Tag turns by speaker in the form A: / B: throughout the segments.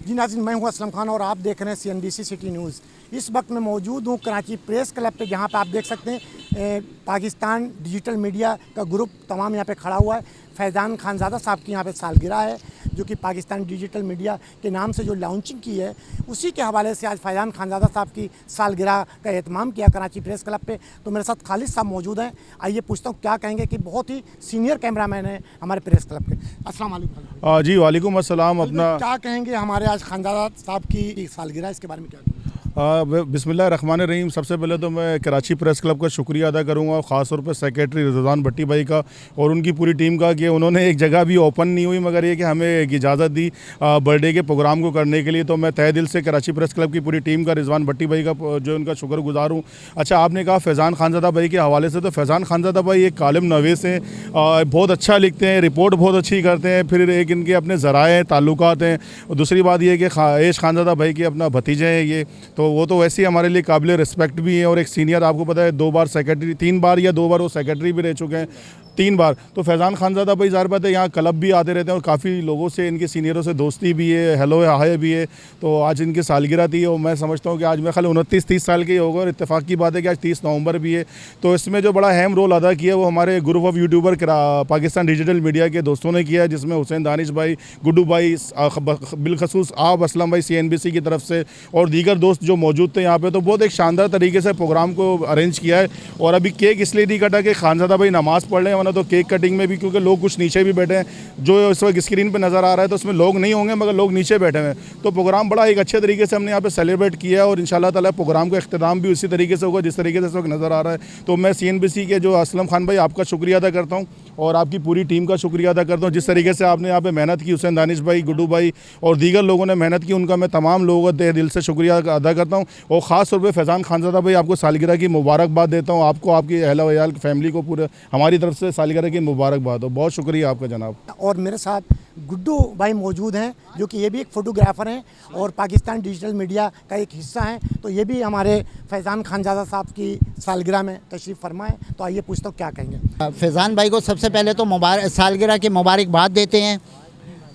A: जी नाज़रीन, मैं हूं असलम खान और आप देख रहे हैं CNBC सिटी न्यूज़। इस वक्त मैं मौजूद हूं कराची प्रेस क्लब पे, जहां पे आप देख सकते हैं पाकिस्तान डिजिटल मीडिया का ग्रुप तमाम यहां पे खड़ा हुआ है। फैज़ान खानज़ादा साहब की यहां पे सालगिरह है, जो कि पाकिस्तान डिजिटल मीडिया के नाम से जो लॉन्चिंग की है, उसी के हवाले से आज फैज़ान खानज़ादा साहब की सालगिरह का एहतमाम किया कराची प्रेस क्लब पे। तो मेरे साथ खालिद साहब मौजूद हैं। आइए पूछता हूँ क्या कहेंगे, कि बहुत ही सीनियर कैमरामैन है हमारे प्रेस क्लब के। अस्सलाम वालेकुम।
B: जी वालेकुम अस्सलाम। अपना
A: क्या कहेंगे हमारे आज खानज़ादा साहब की सालगिरह, इसके बारे में क्या कहेंगे?
B: बिस्मिल्लाहिर्रहमानिर्रहीम। सबसे पहले तो मैं कराची प्रेस क्लब का शुक्रिया अदा करूंगा, ख़ास तौर पे सेक्रेटरी रिजवान भट्टी भाई का और उनकी पूरी टीम का, कि उन्होंने एक जगह भी ओपन नहीं हुई मगर ये कि हमें एक इजाज़त दी बर्थडे के प्रोग्राम को करने के लिए। तो मैं तहे दिल से कराची प्रेस क्लब की पूरी टीम का, रिजवान भट्टी भाई का जो उनका शुक्रगुजार हूँ। अच्छा, आपने कहा फैज़ान खानज़ादा भाई के हवाले से, तो फैज़ान खानज़ादा भाई एक कालिम नवीस हैं, बहुत अच्छा लिखते हैं, रिपोर्ट बहुत अच्छी करते हैं। फिर एक इनके अपने ज़राए ताल्लुकात हैं। और दूसरी बात ये कि ऐश खानज़ादा भाई के अपना भतीजे हैं ये, तो वो तो वैसे ही हमारे लिए काबिल रिस्पेक्ट भी है। और एक सीनियर, आपको पता है 2 बार सेक्रेटरी, 3 बार या 2 बार वो सेक्रेटरी भी रह चुके हैं, 3 बार। तो फैज़ान खानज़ादा भाई ज़ाहिर बात है यहाँ क्लब भी आते रहते हैं और काफ़ी लोगों से, इनके सीनियरों से दोस्ती भी है, हेलो हाय भी है। तो आज इनकी सालगिरह थी और मैं समझता हूँ कि आज मेरे ख्याल 29-30 साल के होगा, और इत्तेफाक की बात है कि आज 30 नवंबर भी है। तो इसमें जो बड़ा अहम रोल अदा किया वो हमारे group of YouTuber Pakistan digital media के दोस्तों ने किया है, जिसमें हुसैन दानिश भाई, गुड्डू भाई, बिलखसूस आप असलम भाई CNBC की तरफ से, और दीगर दोस्त जो मौजूद थे यहाँ पे। तो बहुत एक शानदार तरीके से प्रोग्राम को अरेंज किया है। और अभी केक इसलिए नहीं कटा कि खानज़ादा भाई नमाज़ पढ़ रहे हैं, वरना तो केक कटिंग में भी, क्योंकि लोग कुछ नीचे भी बैठे हैं, जो इस वक्त स्क्रीन पे नज़र आ रहा है तो उसमें लोग नहीं होंगे मगर लोग नीचे बैठे हुए हैं। तो प्रोग्राम बड़ा एक अच्छे तरीके से हमने यहाँ पे सेलिब्रेट किया है और इंशाल्लाह ताला प्रोग्राम का इख्तिताम भी उसी तरीके से होगा जिस तरीके से इस वक्त नज़र आ रहा है। तो मैं CNBC के जो असलम खान भाई, आपका शुक्रिया अदा करता हूँ और आपकी पूरी टीम का शुक्रिया अदा करता हूँ। जिस तरीके से आपने यहाँ पे मेहनत की, हुसैन दानिश भाई, गुड्डू भाई और दीगर लोगों ने मेहनत की, उनका मैं तमाम लोगों का दिल से शुक्रिया अदा करता हूँ। और ख़ास तौर पर फैज़ान खानज़ादा भाई, आपको सालगिरह की मुबारकबाद देता हूँ, आपको, आपकी अहल वयाल फैमिली को, पूरे हमारी तरफ से सालगिरह की मुबारकबाद हो। बहुत शुक्रिया आपका जनाब।
A: और मेरे साथ गुड्डू भाई मौजूद हैं, जो कि ये भी एक फ़ोटोग्राफ़र हैं और पाकिस्तान डिजिटल मीडिया का एक हिस्सा हैं। तो ये भी हमारे फैज़ान खानज़ादा साहब की सालगिरह में तशरीफ़ फरमा है। तो आइए पूछता हूँ क्या कहेंगे।
C: फैज़ान भाई को सबसे पहले तो सालगिरह की मुबारकबाद देते हैं,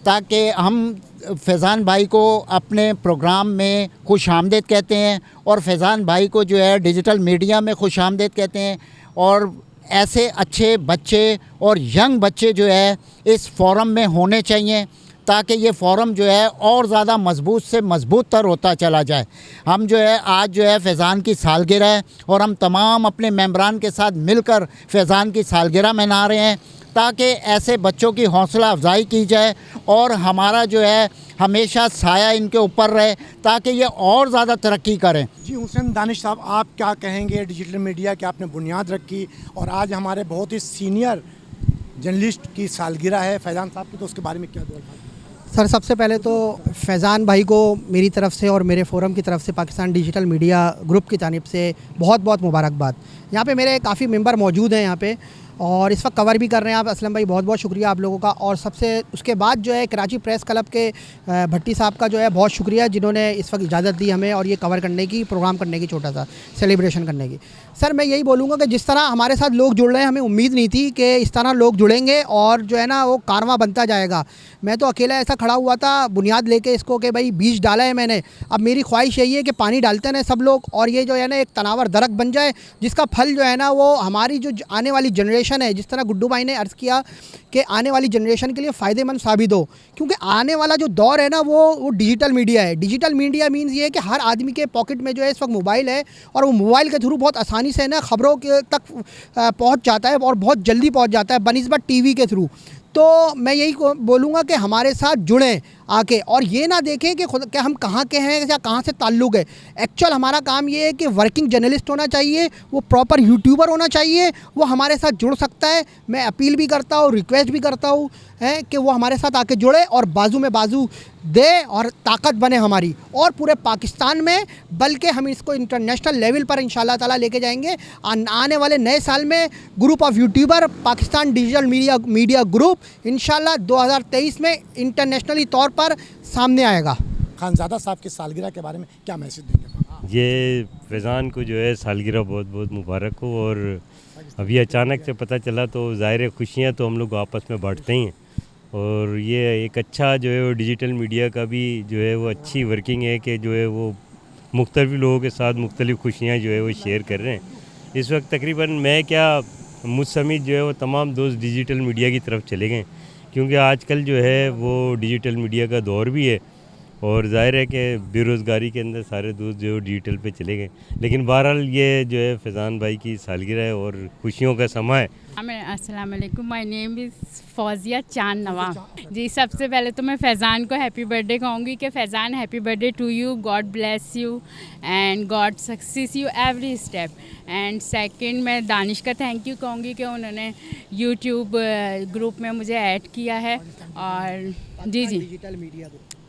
C: ताकि हम फैज़ान भाई को अपने प्रोग्राम में खुश आमदीद कहते हैं और फैज़ान भाई को जो है डिजिटल मीडिया में खुश आमदीद कहते हैं। और ऐसे अच्छे बच्चे और यंग बच्चे जो है इस फोरम में होने चाहिए, ताकि ये फोरम जो है और ज़्यादा मजबूत से मजबूत तर होता चला जाए। हम जो है आज जो है फैज़ान की सालगिरह है और हम तमाम अपने मेंबरान के साथ मिलकर फैज़ान की सालगिरह मना रहे हैं, ताकि ऐसे बच्चों की हौसला अफजाई की जाए और हमारा जो है हमेशा साया इनके ऊपर रहे, ताकि ये और ज़्यादा तरक्की करें।
A: जी हुसैन दानिश साहब, आप क्या कहेंगे? डिजिटल मीडिया की आपने बुनियाद रखी और आज हमारे बहुत ही सीनियर जर्नलिस्ट की सालगिरह है फैज़ान साहब की, तो उसके बारे में क्या बोल रहे हैं?
D: सर, सबसे पहले तो फैज़ान भाई को मेरी तरफ़ से और मेरे फोरम की तरफ से, पाकिस्तान डिजिटल मीडिया ग्रुप की जानिब से बहुत बहुत मुबारकबाद। यहाँ पे मेरे काफ़ी मेंबर मौजूद हैं यहाँ पे और इस वक्त कवर भी कर रहे हैं आप। असलम भाई, बहुत बहुत शुक्रिया आप लोगों का। और सबसे उसके बाद जो है कराची प्रेस क्लब के भट्टी साहब का जो है बहुत शुक्रिया, जिन्होंने इस वक्त इजाज़त दी हमें और ये कवर करने की, प्रोग्राम करने की, छोटा सा सेलिब्रेशन करने की। सर, मैं यही बोलूँगा कि जिस तरह हमारे साथ लोग जुड़ रहे हैं, हमें उम्मीद नहीं थी कि इस तरह लोग जुड़ेंगे और जो है ना वो कारवां बनता जाएगा। मैं तो अकेला ऐसा खड़ा हुआ था बुनियाद लेके इसको, कि भाई बीज डाला है मैंने, अब मेरी ख्वाहिश यही है कि पानी डालते हैं सब लोग और ये जो है ना एक तनावर दरख्त बन जाए, जिसका फल जो है ना वो हमारी जो आने वाली जनरेशन है, जिस तरह गुड्डू भाई ने अर्ज़ किया कि आने वाली जनरेशन के लिए फ़ायदेमंद साबित हो। क्योंकि आने वाला जो दौर है ना वो डिजिटल मीडिया है। डिजिटल मीडिया मीन्स ये है कि हर आदमी के पॉकेट में जो है इस वक्त मोबाइल है और वो मोबाइल के थ्रू बहुत आसानी से ना ख़बरों के तक पहुँच जाता है और बहुत जल्दी पहुँच जाता है बनिस्बत TV के थ्रू। तो मैं यही बोलूँगा कि हमारे साथ जुड़ें आके, और ये ना देखें कि खुद हम कहाँ के हैं या कहाँ से ताल्लुक़ है। एक्चुअल हमारा काम ये है कि वर्किंग जर्नलिस्ट होना चाहिए, वो प्रॉपर यूट्यूबर होना चाहिए, वो हमारे साथ जुड़ सकता है। मैं अपील भी करता हूँ, रिक्वेस्ट भी करता हूँ है कि वो हमारे साथ आके जुड़े और बाजू में बाजू दे और ताकत बने हमारी और पूरे पाकिस्तान में, बल्कि हम इसको इंटरनेशनल लेवल पर इंशाल्लाह ताला लेके जाएंगे। आने वाले नए साल में group of YouTuber Pakistan digital media group इंशाल्लाह 2023 में इंटरनेशनली तौर पर सामने आएगा।
A: खानज़ादा साहब की सालगिरह के बारे में क्या मैसेज देंगे?
E: ये फैज़ान को जो है सालगिरह बहुत बहुत मुबारक हो। और अभी अचानक से पता चला तो ज़ाहिर है खुशियाँ तो हम लोग आपस में बांटते ही हैं, और ये एक अच्छा जो है वो डिजिटल मीडिया का भी जो है वो अच्छी वर्किंग है कि जो है वो मुख्तलिफ लोगों के साथ मुख्तलिफ खुशियाँ जो है वो शेयर कर रहे हैं। इस वक्त तकरीबन मैं क्या मुझ समेत जो है वो तमाम दोस्त डिजिटल मीडिया की तरफ चले गए, क्योंकि आजकल जो है वो डिजिटल मीडिया का दौर भी है और ज़ाहिर है कि बेरोज़गारी के अंदर सारे दोस्त जो है डिजिटल पे चले गए। लेकिन बहरहाल ये जो है फैज़ान भाई की सालगिरह है और खुशियों का समा है।
F: अस्सलाम वालेकुम, माय नेम इज़ फौजिया चांद नवा। जी, सबसे पहले तो मैं फैज़ान को हैप्पी बर्थडे कहूँगी कि Faizan happy birthday to you, God bless you and God success you every step. And second मैं दानिश का थैंक यू कहूँगी कि उन्होंने यूट्यूब ग्रुप में मुझे ऐड किया है। और जी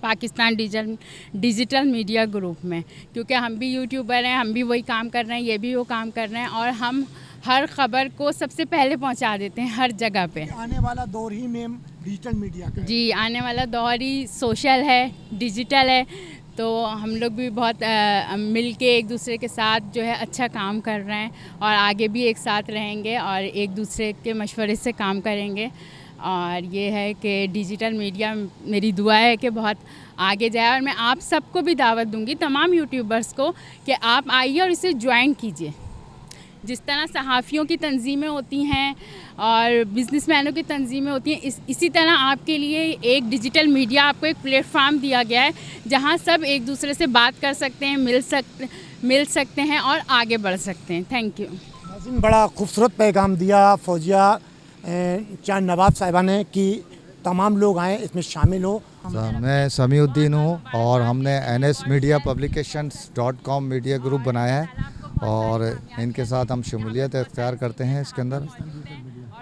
F: पाकिस्तान डिजिटल मीडिया ग्रुप में, क्योंकि हम भी यूट्यूबर हैं, हम भी वही काम कर रहे हैं, ये भी वो काम कर रहे हैं और हम हर खबर को सबसे पहले पहुंचा देते हैं हर जगह पे।
A: आने वाला दौर ही में डिजिटल मीडिया का
F: जी, आने वाला दौर ही सोशल है, डिजिटल है, तो हम लोग भी बहुत मिल के एक दूसरे के साथ जो है अच्छा काम कर रहे हैं और आगे भी एक साथ रहेंगे और एक दूसरे के मशवरे से काम करेंगे। और ये है कि डिजिटल मीडिया, मेरी दुआ है कि बहुत आगे जाए और मैं आप सबको भी दावत दूंगी, तमाम यूट्यूबर्स को, कि आप आइए और इसे ज्वाइन कीजिए। जिस तरह सहाफ़ियों की तंजीमें होती हैं और बिज़नेसमैनों की तंजीमें होती हैं, इसी तरह आपके लिए एक डिजिटल मीडिया आपको एक प्लेटफार्म दिया गया है जहां सब एक दूसरे से बात कर सकते हैं, मिल सकते हैं और आगे बढ़ सकते हैं। Thank you.
A: बड़ा खूबसूरत पैगाम दिया फौजिया चांद नवाब साहिबा ने कि तमाम लोग आएँ, इसमें शामिल हो।
G: मैं समीउद्दीन हूँ और हमने NS media publications.com media group बनाया है और इनके साथ हम शमूलियत इख्तियार करते हैं इसके अंदर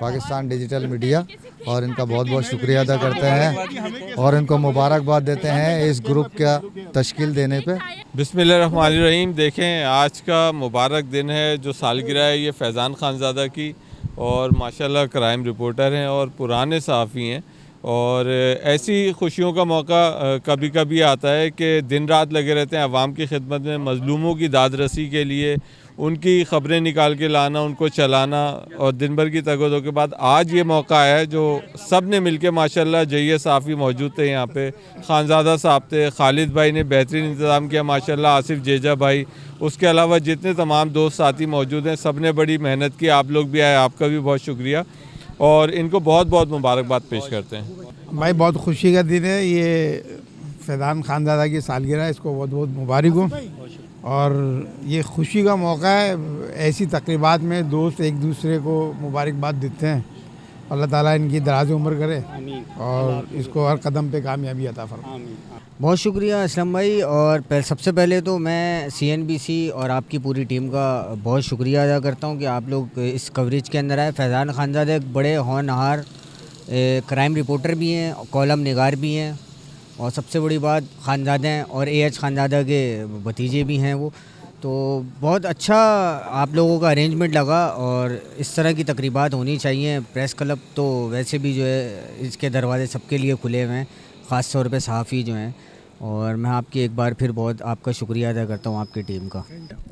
G: पाकिस्तान डिजिटल मीडिया, और इनका बहुत बहुत शुक्रिया अदा करते हैं और इनको मुबारकबाद देते हैं इस ग्रुप का तश्कील देने पे।
H: बिस्मिल्लाहिर्रहमानिर्रहीम। देखें, आज का मुबारक दिन है, जो सालगिरह है ये फैज़ान खानज़ादा की, और माशाल्लाह क्राइम रिपोर्टर हैं और पुराने सहाफ़ी हैं। और ऐसी खुशियों का मौका कभी कभी आता है कि दिन रात लगे रहते हैं अवाम की खिदमत में, मज़लूमों की दादरसी के लिए, उनकी ख़बरें निकाल के लाना, उनको चलाना, और दिन भर की तगदो के बाद आज ये मौका आया है जो सब ने मिल के माशाल्लाह जय्य साफ़ी मौजूद थे यहाँ पे, खानज़ादा साहब थे, खालिद भाई ने बेहतरीन इंतज़ाम किया माशाल्लाह, आसिफ जेजा भाई, उसके अलावा जितने तमाम दोस्त साथी मौजूद हैं सब ने बड़ी मेहनत की। आप लोग भी आए, आपका भी बहुत शुक्रिया और इनको बहुत बहुत मुबारकबाद पेश करते हैं।
I: भाई बहुत खुशी का दिन है, ये फैज़ान खानज़ादा की सालगिरह, इसको बहुत बहुत मुबारक हो और ये खुशी का मौका है। ऐसी तकरीबात में दोस्त एक दूसरे को मुबारकबाद देते हैं। अल्लाह ताला इनकी दराज़ उम्र करे और इसको हर कदम पे कामयाबी अता फरमाए।
J: बहुत शुक्रिया असलम भाई। और सबसे पहले तो मैं CNBC और आपकी पूरी टीम का बहुत शुक्रिया अदा करता हूँ कि आप लोग इस कवरेज के अंदर आए। फैज़ान खानज़ादा एक बड़े होनहार क्राइम रिपोर्टर भी हैं, कॉलम निगार भी हैं, और सबसे बड़ी बात खानज़ादा हैं और AH खानज़ादा के भतीजे भी हैं वो। तो बहुत अच्छा आप लोगों का अरेंजमेंट लगा और इस तरह की तकरीबात होनी चाहिए। प्रेस क्लब तो वैसे भी जो है इसके दरवाज़े सबके लिए खुले हुए हैं, ख़ास तौर पे सहाफ़ी जो हैं। और मैं आपकी एक बार फिर बहुत आपका शुक्रिया अदा करता हूँ आपकी टीम का।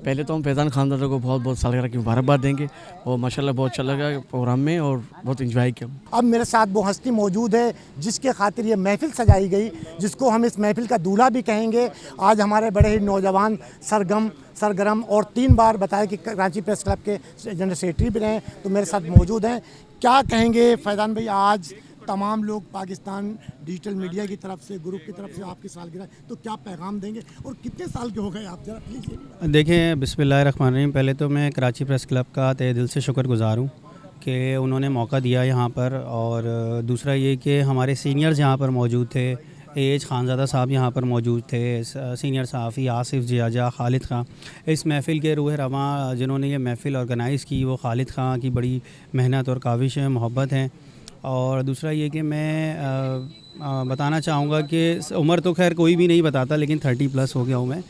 K: पहले तो हम फैज़ान खानज़ादा को बहुत बहुत सालगिरह की मुबारकबाद देंगे और माशाल्लाह बहुत अच्छा लगा प्रोग्राम में और बहुत एंजॉय किया।
A: अब मेरे साथ वो हस्ती मौजूद है जिसके खातिर ये महफ़िल सजाई गई, जिसको हम इस महफ़िल का दूल्हा भी कहेंगे। आज हमारे बड़े ही नौजवान सरगर्म और 3 बार बताया कि कराची प्रेस क्लब के जनरल सेक्रेटरी भी रहे, तो मेरे साथ मौजूद हैं। क्या कहेंगे फैज़ान भाई, आज तमाम लोग पाकिस्तान डिजिटल मीडिया की तरफ से, ग्रुप की तरफ से आपकी सालगिरह, तो क्या पैगाम देंगे और कितने साल के हो गए आप, जरा प्लीज़?
L: देखें, बिस्मिल्लाहिर्रहमानिर्रहीम, पहले तो मैं कराची प्रेस क्लब का तहे दिल से शुक्रगुज़ार हूँ कि उन्होंने मौका दिया यहाँ पर। और दूसरा ये कि हमारे सीनियर्स यहाँ पर मौजूद थे, AH खानज़ादा साहब यहाँ पर मौजूद थे, सीनियर सहाफ़ी आसिफ जियाजा, खालिद खां। इस महफ़िल के रूह रवां जिन्होंने ये महफ़िल ऑर्गेनाइज़ की वो खालिद खां की बड़ी मेहनत और काविश है, मोहब्बत हैं। और दूसरा ये कि मैं बताना चाहूँगा कि उम्र तो खैर कोई भी नहीं बताता, लेकिन 30+ हो गया हूँ मैं।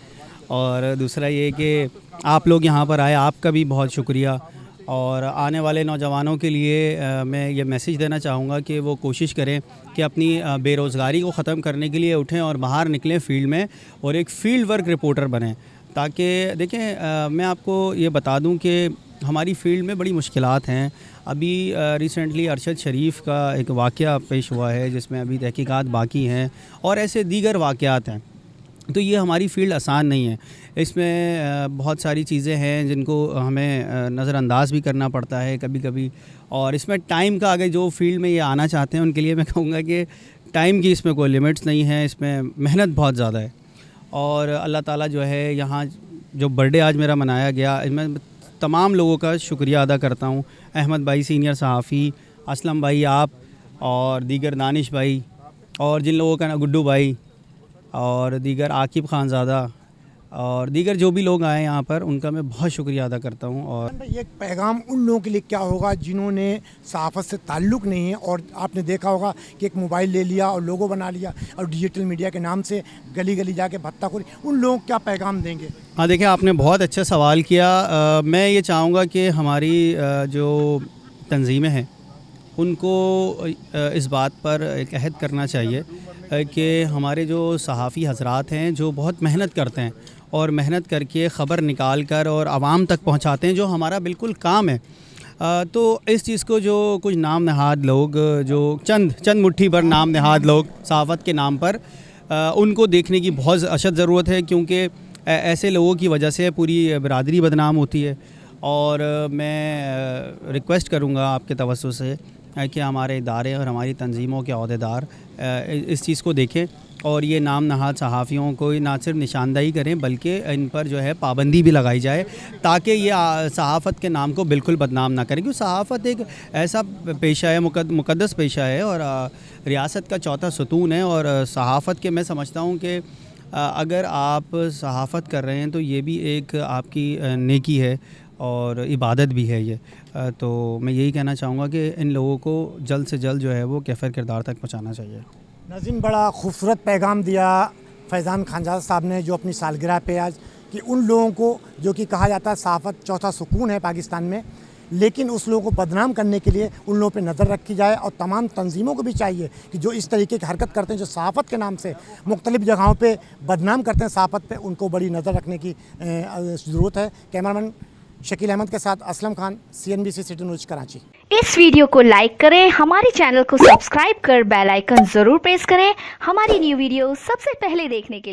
L: और दूसरा ये कि आप लोग यहाँ पर आए, आपका भी बहुत शुक्रिया। और आने वाले नौजवानों के लिए मैं ये मैसेज देना चाहूँगा कि वो कोशिश करें कि अपनी बेरोज़गारी को ख़त्म करने के लिए उठें और बाहर निकलें फील्ड में और एक फ़ील्ड वर्क रिपोर्टर बनें। ताकि देखें, मैं आपको ये बता दूं कि हमारी फ़ील्ड में बड़ी मुश्किलात हैं। अभी रिसेंटली अरशद शरीफ का एक वाक़या पेश हुआ है जिसमें अभी तहकीकात बाकी हैं और ऐसे दीगर वाक़यात हैं। तो ये हमारी फ़ील्ड आसान नहीं है, इसमें बहुत सारी चीज़ें हैं जिनको हमें नज़रअंदाज भी करना पड़ता है कभी कभी। और इसमें टाइम का, अगर जो फील्ड में ये आना चाहते हैं उनके लिए मैं कहूँगा कि टाइम की इसमें कोई लिमिट्स नहीं है, इसमें मेहनत बहुत ज़्यादा है। और अल्लाह ताला जो है, यहाँ जो बर्थडे आज मेरा मनाया गया, मैं तमाम लोगों का शुक्रिया अदा करता हूँ। अहमद भाई सीनियर सहाफ़ी, असलम भाई आप, और दीगर दानिश भाई, और जिन लोगों का गुड्डू भाई, और दीगर आकिब खानज़ादा, और दीगर जो भी लोग आए यहाँ पर, उनका मैं बहुत शुक्रिया अदा करता हूँ। और
A: ये पैगाम उन लोगों के लिए क्या होगा जिन्होंने सहाफ़त से ताल्लुक़ नहीं है और आपने देखा होगा कि एक मोबाइल ले लिया और लोगो बना लिया और डिजिटल मीडिया के नाम से गली गली जाके भत्ताखोरी, उन लोगों को क्या पैगाम देंगे?
L: हाँ, देखिए आपने बहुत अच्छा सवाल किया। मैं ये चाहूँगा कि हमारी जो तंजीमें हैं उनको इस बात पर एक अहद करना चाहिए कि हमारे जो सहाफ़ी हज़रात हैं जो बहुत मेहनत करते हैं और मेहनत करके ख़बर निकाल कर और आवाम तक पहुंचाते हैं, जो हमारा बिल्कुल काम है, तो इस चीज़ को जो कुछ नाम नहाद लोग, जो चंद मुट्ठी भर नाम नहाद लोग सहाफ़त के नाम पर, उनको देखने की बहुत अशद ज़रूरत है, क्योंकि ऐसे लोगों की वजह से पूरी बरादरी बदनाम होती है। और मैं रिक्वेस्ट करूँगा आपके तवज्जो से कि हमारे इदारे और हमारी तंजीमों के अहदेदार इस चीज़ को देखें और ये नाम नहाद सहाफ़ियों को ना सिर्फ निशानदही करें बल्कि इन पर जो है पाबंदी भी लगाई जाए, ताकि ये सहाफ़त के नाम को बिल्कुल बदनाम ना करें। क्योंकि सहाफ़त एक ऐसा पेशा है, मुक़द्दस पेशा है और रियासत का चौथा सुतून है। और सहाफ़त के मैं समझता हूँ कि अगर आप सहाफ़त कर रहे हैं तो ये भी एक आपकी नेकी है और इबादत भी है ये। तो मैं यही कहना चाहूँगा कि इन लोगों को जल्द से जल्द जो है वो कैफर किरदार तक पहुँचाना चाहिए।
A: नाज़रीन, बड़ा खूबसूरत पैगाम दिया फैज़ान खानज़ादा साहब ने जो अपनी सालगिरह पे आज, कि उन लोगों को जो कि कहा जाता है सहाफ़त चौथा सुकून है पाकिस्तान में, लेकिन उस लोगों को बदनाम करने के लिए उन लोगों पे नज़र रखी जाए। और तमाम तंजीमों को भी चाहिए कि जो इस तरीके की हरकत करते हैं, जो सहाफ़त के नाम से मुख्तलिफ़ जगहों पे बदनाम करते हैं सहाफ़त पे, उनको बड़ी नज़र रखने की ज़रूरत है। कैमरामैन शकील अहमद के साथ Aslam Khan, CNBC city news Karachi.
M: इस वीडियो को लाइक करें, हमारे चैनल को सब्सक्राइब कर बेल आइकन जरूर प्रेस करें हमारी न्यू वीडियो सबसे पहले देखने के लिए।